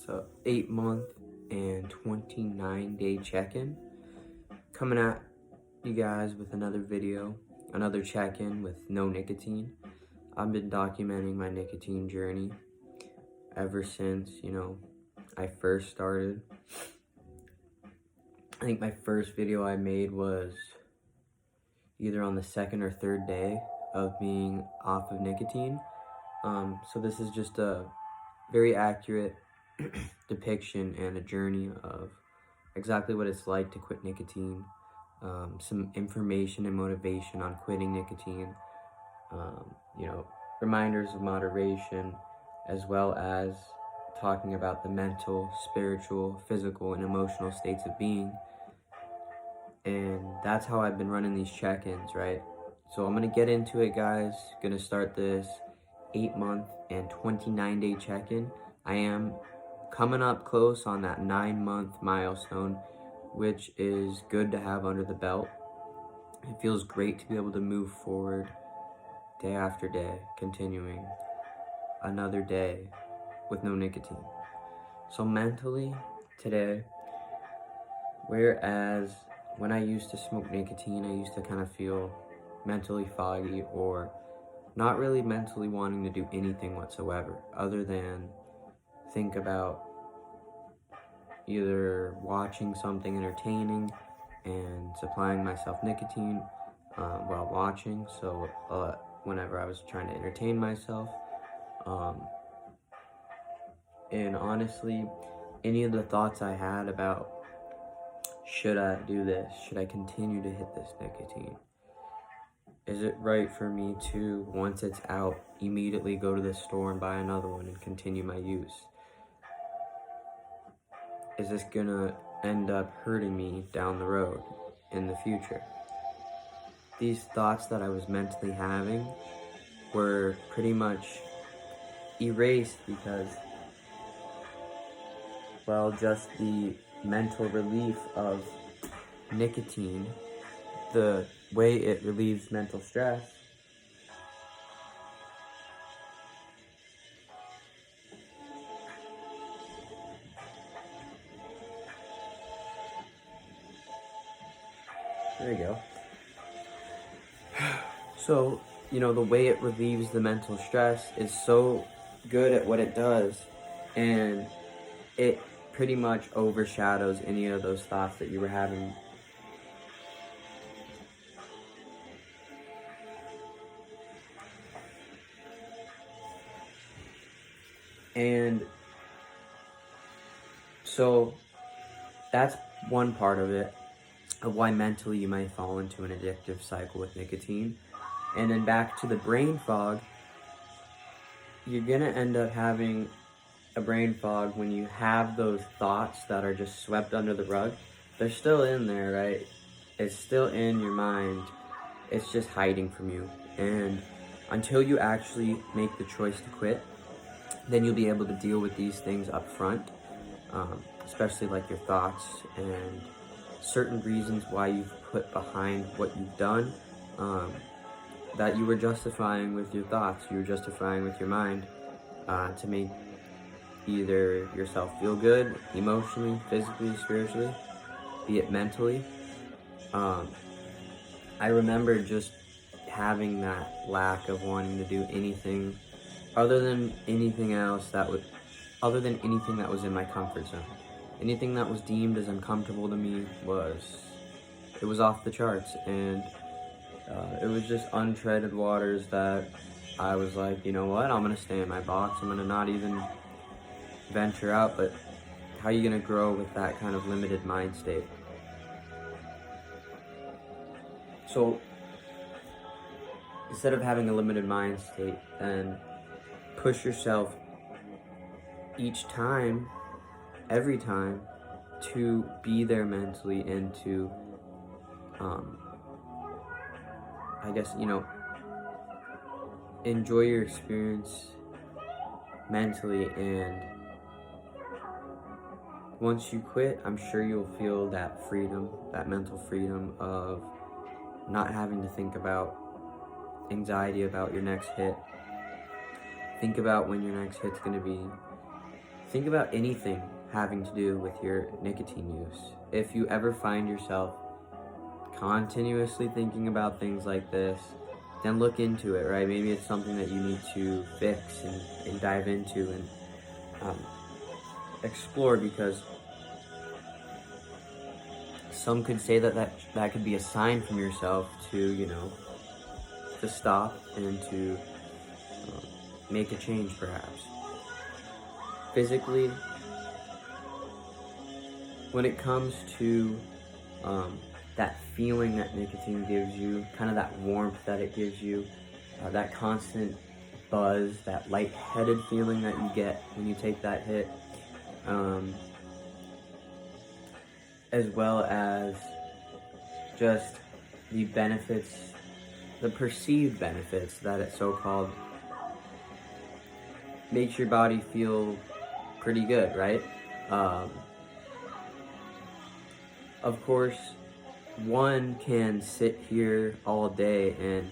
So 8-month and 29-day check-in. Coming at you guys with another video, another check-in with no nicotine. I've been documenting my nicotine journey ever since, I first started. I think my first video I made was either on the second or third day of being off of nicotine. So this is just a very accurate depiction and a journey of exactly what it's like to quit nicotine, some information and motivation on quitting nicotine, reminders of moderation, as well as talking about the mental, spiritual, physical, and emotional states of being. And that's how I've been running these check-ins, right? So I'm gonna get into it, guys. Gonna start this 8-month and 29-day check-in. I am coming up close on that 9-month milestone, which is good to have under the belt. It feels great to be able to move forward day after day, continuing another day with no nicotine. So mentally, today, whereas when I used to smoke nicotine, I used to kind of feel mentally foggy or not really mentally wanting to do anything whatsoever other than think about either watching something entertaining and supplying myself nicotine while watching. So whenever I was trying to entertain myself, and honestly, any of the thoughts I had about should I do this, should I continue to hit this nicotine, is it right for me to, once it's out, immediately go to the store and buy another one and continue my use? Is this gonna end up hurting me down the road in the future? These thoughts that I was mentally having were pretty much erased because, well, just the mental relief of nicotine, the way it relieves mental stress, there you go. So, the way it relieves the mental stress is so good at what it does, and it pretty much overshadows any of those thoughts that you were having. And so that's one part of it, of why mentally you might fall into an addictive cycle with nicotine. And then back to the brain fog, you're gonna end up having a brain fog when you have those thoughts that are just swept under the rug. They're still in there, right? It's still in your mind. It's just hiding from you. And until you actually make the choice to quit, then you'll be able to deal with these things up front, especially like your thoughts and certain reasons why you've put behind what you've done, that you were justifying with your thoughts, you were justifying with your mind, to make either yourself feel good, emotionally, physically, spiritually, be it mentally. I remember just having that lack of wanting to do anything other than anything that was in my comfort zone. Anything that was deemed as uncomfortable to me it was off the charts, and it was just untreaded waters that I was like, you know what, I'm gonna stay in my box, I'm gonna not even venture out. But how are you gonna grow with that kind of limited mind state? So instead of having a limited mind state, then push yourself each time, every time, to be there mentally and to, enjoy your experience mentally. And once you quit, I'm sure you'll feel that freedom, that mental freedom of not having to think about anxiety about your next hit. Think about when your next hit's gonna be. think about anything having to do with your nicotine use. If you ever find yourself continuously thinking about things like this, then look into it, right? Maybe it's something that you need to fix and dive into and explore, because some could say that could be a sign from yourself to, you know, to stop and to make a change perhaps. Physically, when it comes to that feeling that nicotine gives you, kind of that warmth that it gives you, that constant buzz, that lightheaded feeling that you get when you take that hit, as well as just the benefits, the perceived benefits that it so-called makes your body feel pretty good, right? Of course, one can sit here all day and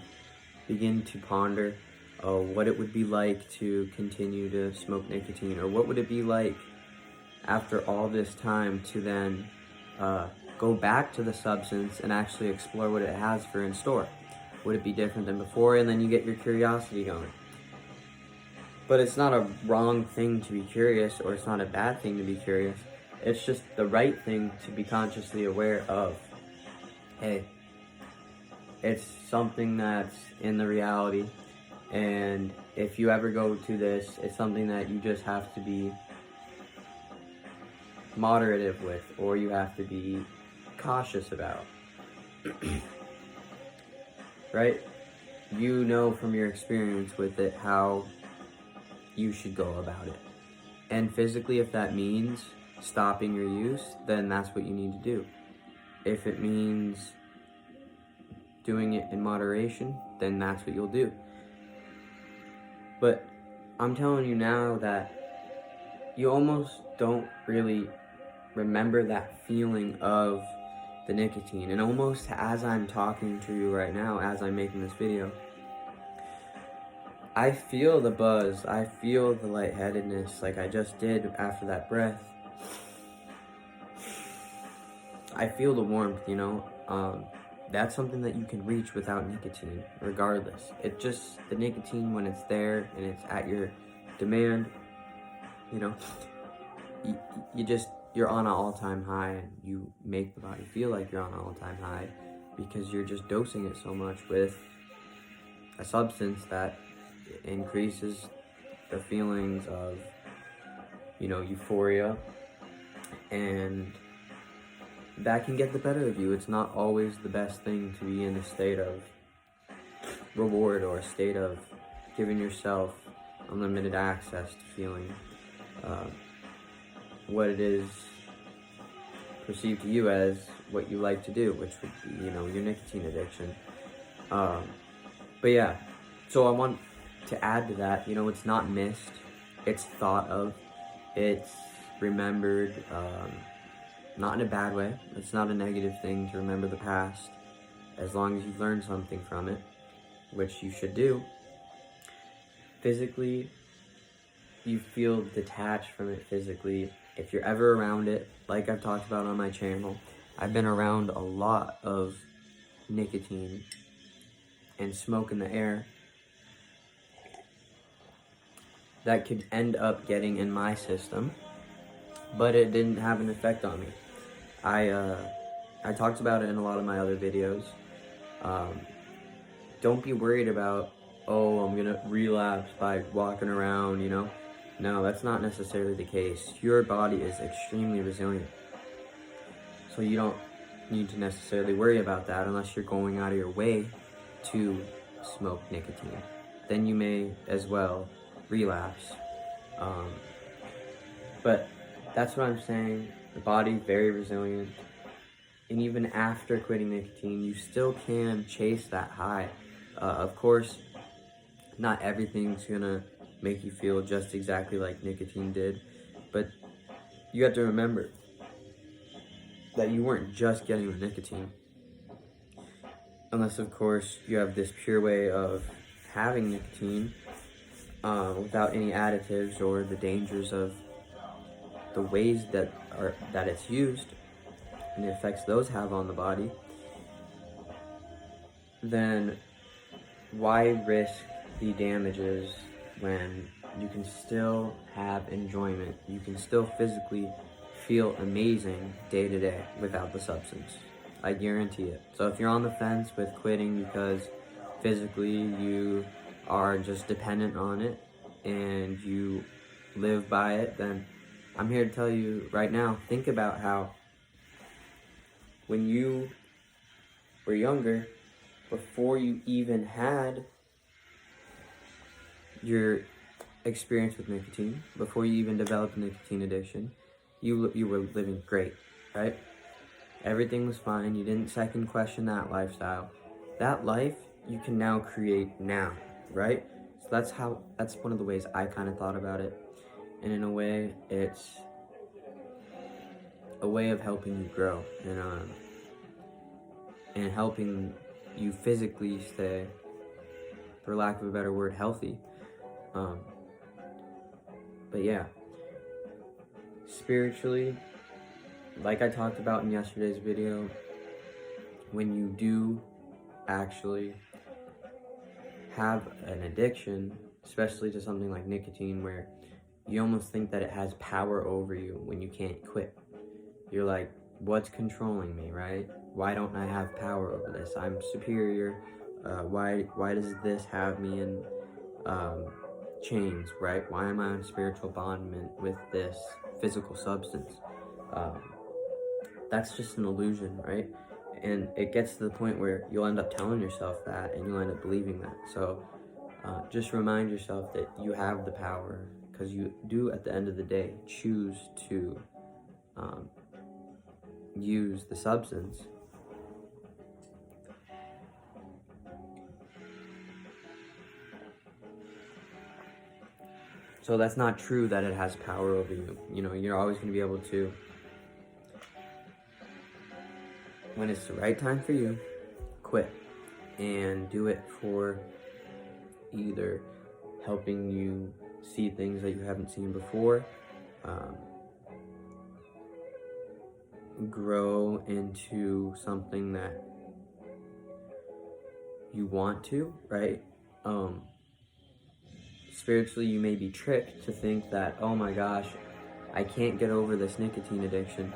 begin to ponder what it would be like to continue to smoke nicotine, or what would it be like after all this time to then go back to the substance and actually explore what it has for in store. Would it be different than before? And then you get your curiosity going. But it's not a wrong thing to be curious, or it's not a bad thing to be curious. It's just the right thing to be consciously aware of. Hey, it's something that's in the reality, and if you ever go to this, it's something that you just have to be moderative with, or you have to be cautious about. Right? You know from your experience with it how you should go about it. And physically, if that means stopping your use, then that's what you need to do. If it means doing it in moderation, then that's what you'll do. But I'm telling you now that you almost don't really remember that feeling of the nicotine. And almost as I'm talking to you right now, as I'm making this video, I feel the buzz, I feel the lightheadedness like I just did after that breath. I feel the warmth, you know. That's something that you can reach without nicotine, regardless. It just, the nicotine, when it's there and it's at your demand, you know, you're on an all-time high, and you make the body feel like you're on an all-time high because you're just dosing it so much with a substance that increases the feelings of, you know, euphoria, and that can get the better of you. It's not always the best thing to be in a state of reward or a state of giving yourself unlimited access to feeling what it is perceived to you as what you like to do, which would be, you know, your nicotine addiction. But yeah, so I want to add to that, you know, it's not missed, it's thought of, it's remembered, not in a bad way. It's not a negative thing to remember the past, as long as you've learned something from it, which you should do. Physically, you feel detached from it physically. If you're ever around it, like I've talked about on my channel, I've been around a lot of nicotine and smoke in the air that could end up getting in my system, but it didn't have an effect on me. I talked about it in a lot of my other videos. Don't be worried about, oh, I'm gonna relapse by walking around, you know. No, that's not necessarily the case. Your body is extremely resilient, so you don't need to necessarily worry about that unless you're going out of your way to smoke nicotine. Then you may as well relapse. But that's what I'm saying. The body, very resilient. And even after quitting nicotine, you still can chase that high. Of course, not everything's gonna make you feel just exactly like nicotine did, but you have to remember that you weren't just getting the nicotine. Unless, of course, you have this pure way of having nicotine without any additives or the dangers of the ways that it's used and the effects those have on the body, then why risk the damages when you can still have enjoyment? You can still physically feel amazing day to day without the substance. I guarantee it. So if you're on the fence with quitting because physically you are just dependent on it and you live by it, then I'm here to tell you right now, think about how when you were younger, before you even had your experience with nicotine, before you even developed nicotine addiction, you were living great, right? Everything was fine. You didn't second question that lifestyle. That life you can now create now, right? So that's one of the ways I kind of thought about it. And in a way, it's a way of helping you grow and helping you physically stay, for lack of a better word, healthy. But yeah, spiritually, like I talked about in yesterday's video, when you do actually have an addiction, especially to something like nicotine, where you almost think that it has power over you when you can't quit. You're like, what's controlling me, right? Why don't I have power over this? I'm superior. Why does this have me in chains, right? Why am I in spiritual bondment with this physical substance? That's just an illusion, right? And it gets to the point where you'll end up telling yourself that and you'll end up believing that. So just remind yourself that you have the power, because you do at the end of the day choose to use the substance. So that's not true that it has power over you. You know, you're always going to be able to, when it's the right time for you, quit and do it for either helping you see things that you haven't seen before, grow into something that you want to, right? Spiritually, you may be tricked to think that, oh my gosh, I can't get over this nicotine addiction.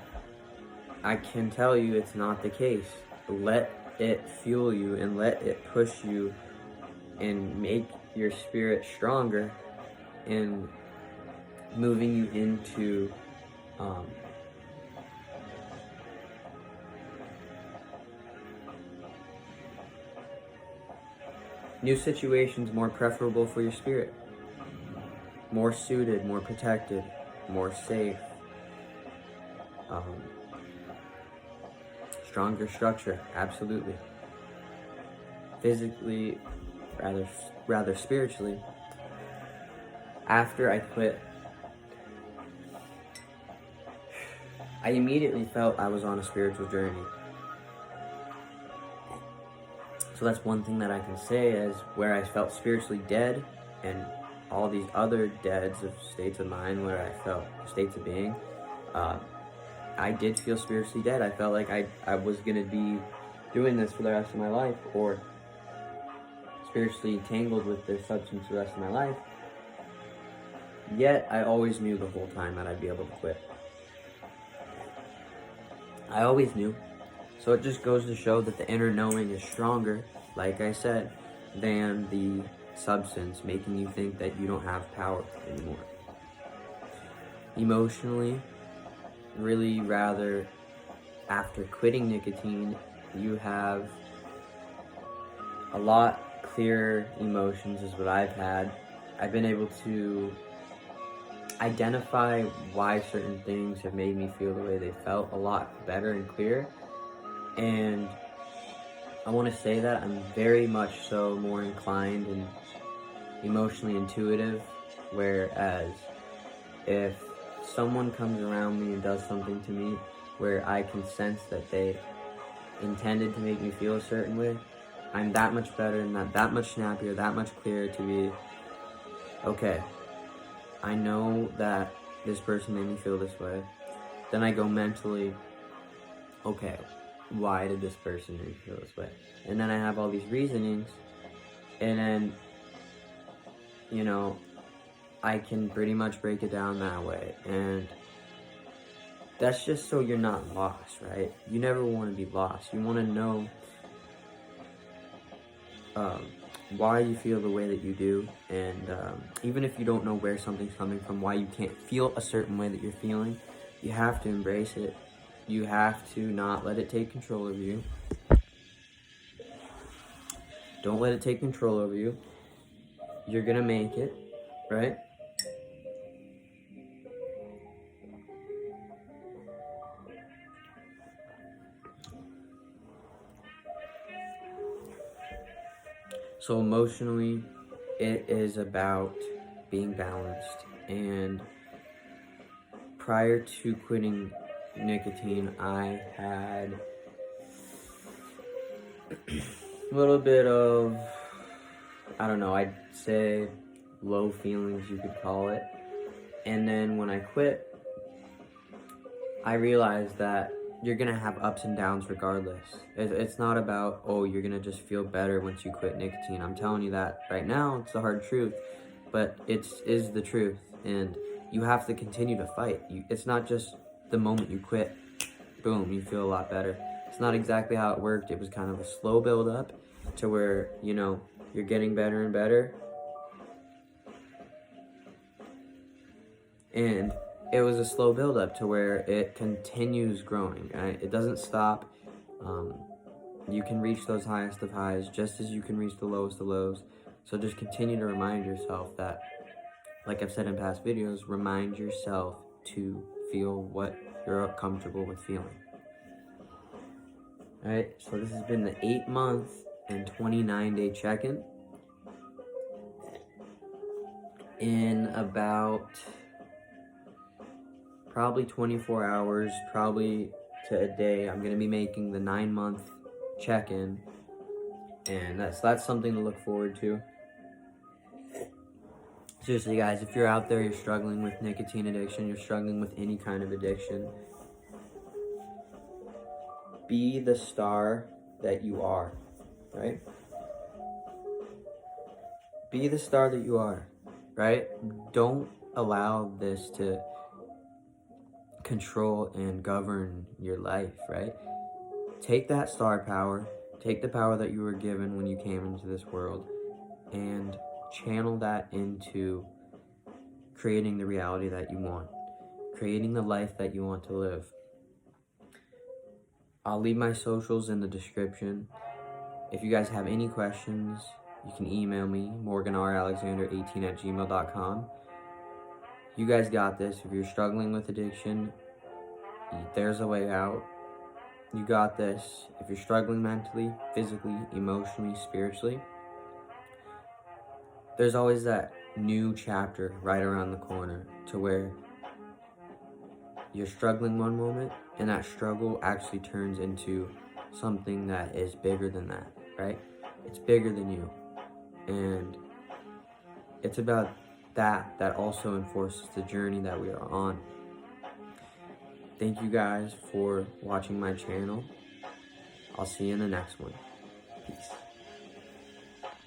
I can tell you it's not the case. Let it fuel you and let it push you and make your spirit stronger and moving you into new situations more preferable for your spirit, more suited, more protected, more safe, stronger structure, absolutely. Physically, rather spiritually, after I quit, I immediately felt I was on a spiritual journey. So that's one thing that I can say is where I felt spiritually dead, and all these other deads of states of mind where I felt states of being, I did feel spiritually dead. I felt like I was going to be doing this for the rest of my life, or spiritually tangled with this substance the rest of my life. Yet I always knew the whole time that I'd be able to quit. I always knew. So it just goes to show that the inner knowing is stronger, like I said, than the substance making you think that you don't have power anymore. Emotionally, really rather, after quitting nicotine, you have a lot clearer emotions is what I've had. I've been able to identify why certain things have made me feel the way they felt a lot better and clearer. And I want to say that I'm very much so more inclined and emotionally intuitive, whereas if someone comes around me and does something to me where I can sense that they intended to make me feel a certain way, I'm that much better and that much snappier, that much clearer to be, okay, I know that this person made me feel this way. Then I go mentally, okay, why did this person make me feel this way? And then I have all these reasonings, and then, you know, I can pretty much break it down that way. And that's just so you're not lost, right? You never want to be lost. You want to know why you feel the way that you do, and even if you don't know where something's coming from, why you can't feel a certain way that you're feeling, you have to embrace it. You have to not let it take control of you. Don't let it take control over you. You're gonna make it, right? So emotionally, it is about being balanced. And prior to quitting nicotine, I had a little bit of, I don't know, I'd say low feelings, you could call it. And then when I quit, I realized that you're gonna have ups and downs regardless. It's not about, oh, you're gonna just feel better once you quit nicotine. I'm telling you that right now, it's the hard truth, but it is the truth, and you have to continue to fight. It's not just the moment you quit, boom, you feel a lot better. It's not exactly how it worked. It was kind of a slow build up to where, you know, you're getting better and better. And it was a slow build up to where it continues growing. It doesn't stop. You can reach those highest of highs just as you can reach the lowest of lows. So just continue to remind yourself that, like I've said in past videos, remind yourself to feel what you're comfortable with feeling. All right, so this has been the 8-month and 29-day check-in. In about probably 24 hours, probably to a day, I'm gonna be making the 9-month check-in, and that's something to look forward to. Seriously, guys, if you're out there, you're struggling with nicotine addiction, you're struggling with any kind of addiction, be the star that you are, right? Be the star that you are, right? Don't allow this to control and govern your life, right? Take that star power, take the power that you were given when you came into this world, and channel that into creating the reality that you want, creating the life that you want to live. I'll leave my socials in the description. If you guys have any questions, you can email me, morganralexander18@gmail.com. You guys got this. If you're struggling with addiction, there's a way out. You got this. If you're struggling mentally, physically, emotionally, spiritually, there's always that new chapter right around the corner to where you're struggling one moment and that struggle actually turns into something that is bigger than that, right? It's bigger than you. And it's about that also enforces the journey that we are on. Thank you guys for watching my channel. I'll see you in the next one.